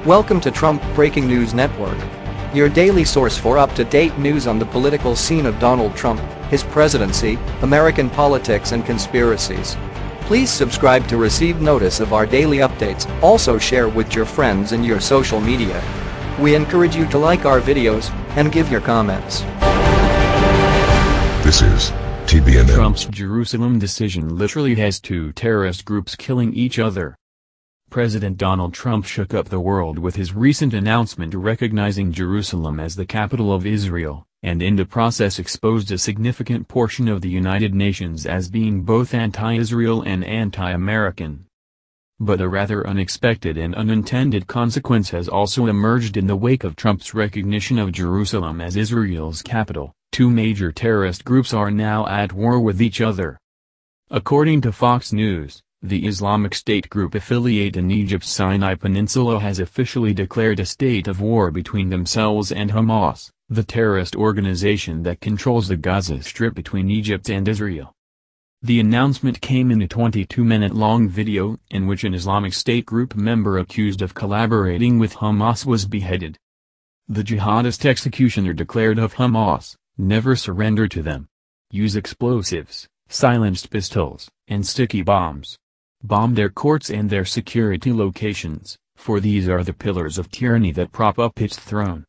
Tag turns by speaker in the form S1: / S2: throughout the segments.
S1: Welcome to Trump Breaking News Network, your daily source for up-to-date news on the political scene of Donald Trump, his presidency, American politics and conspiracies. Please subscribe to receive notice of our daily updates. Also share with your friends and your social media. We encourage you to like our videos and give your comments.
S2: This is TBNN.
S3: Trump's Jerusalem decision literally has two terrorist groups killing each other. President Donald Trump shook up the world with his recent announcement recognizing Jerusalem as the capital of Israel, and in the process exposed a significant portion of the United Nations as being both anti-Israel and anti-American. But a rather unexpected and unintended consequence has also emerged in the wake of Trump's recognition of Jerusalem as Israel's capital. Two major terrorist groups are now at war with each other. According to Fox News, the Islamic State group affiliate in Egypt's Sinai Peninsula has officially declared a state of war between themselves and Hamas, the terrorist organization that controls the Gaza Strip between Egypt and Israel. The announcement came in a 22-minute-long video in which an Islamic State group member accused of collaborating with Hamas was beheaded. The jihadist executioner declared of Hamas, "Never surrender to them. Use explosives, silenced pistols, and sticky bombs. Bomb their courts and their security locations, for these are the pillars of tyranny that prop up its throne."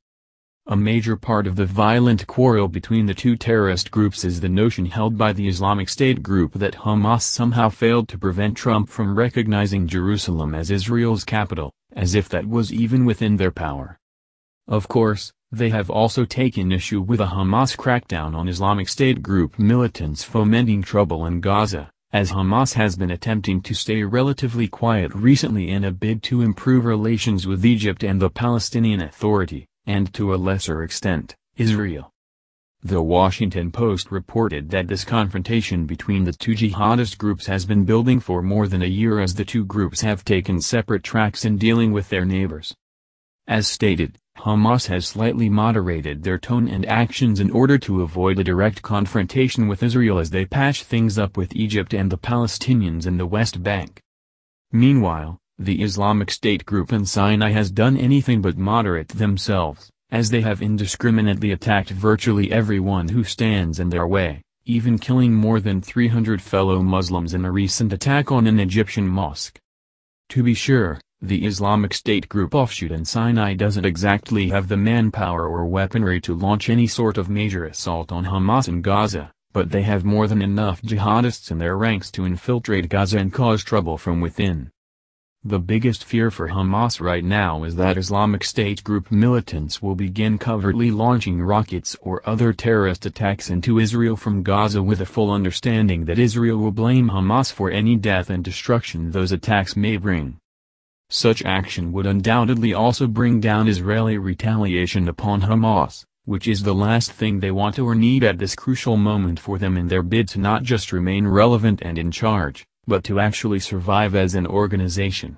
S3: A major part of the violent quarrel between the two terrorist groups is the notion held by the Islamic State group that Hamas somehow failed to prevent Trump from recognizing Jerusalem as Israel's capital, as if that was even within their power. Of course, they have also taken issue with a Hamas crackdown on Islamic State group militants fomenting trouble in Gaza, as Hamas has been attempting to stay relatively quiet recently in a bid to improve relations with Egypt and the Palestinian Authority, and to a lesser extent, Israel. The Washington Post reported that this confrontation between the two jihadist groups has been building for more than a year as the two groups have taken separate tracks in dealing with their neighbors. As stated, Hamas has slightly moderated their tone and actions in order to avoid a direct confrontation with Israel as they patch things up with Egypt and the Palestinians in the West Bank. Meanwhile, the Islamic State group in Sinai has done anything but moderate themselves, as they have indiscriminately attacked virtually everyone who stands in their way, even killing more than 300 fellow Muslims in a recent attack on an Egyptian mosque. To be sure, the Islamic State group offshoot in Sinai doesn't exactly have the manpower or weaponry to launch any sort of major assault on Hamas in Gaza, but they have more than enough jihadists in their ranks to infiltrate Gaza and cause trouble from within. The biggest fear for Hamas right now is that Islamic State group militants will begin covertly launching rockets or other terrorist attacks into Israel from Gaza with a full understanding that Israel will blame Hamas for any death and destruction those attacks may bring. Such action would undoubtedly also bring down Israeli retaliation upon Hamas, which is the last thing they want or need at this crucial moment for them in their bid to not just remain relevant and in charge, but to actually survive as an organization.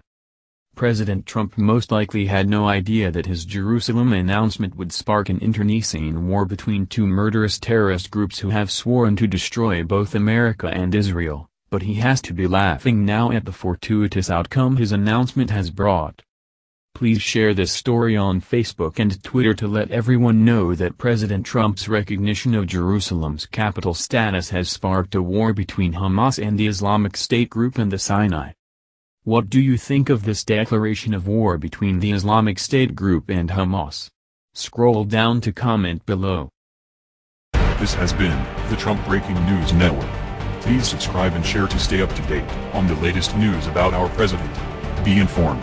S3: President Trump most likely had no idea that his Jerusalem announcement would spark an internecine war between two murderous terrorist groups who have sworn to destroy both America and Israel. But he has to be laughing now at the fortuitous outcome his announcement has brought. Please share this story on Facebook and Twitter to let everyone know that President Trump's recognition of Jerusalem's capital status has sparked a war between Hamas and the Islamic State group in the Sinai. What do you think of this declaration of war between the Islamic State group and Hamas? Scroll down to comment below.
S2: This has been the Trump Breaking News Network. Please subscribe and share to stay up to date on the latest news about our president. Be informed.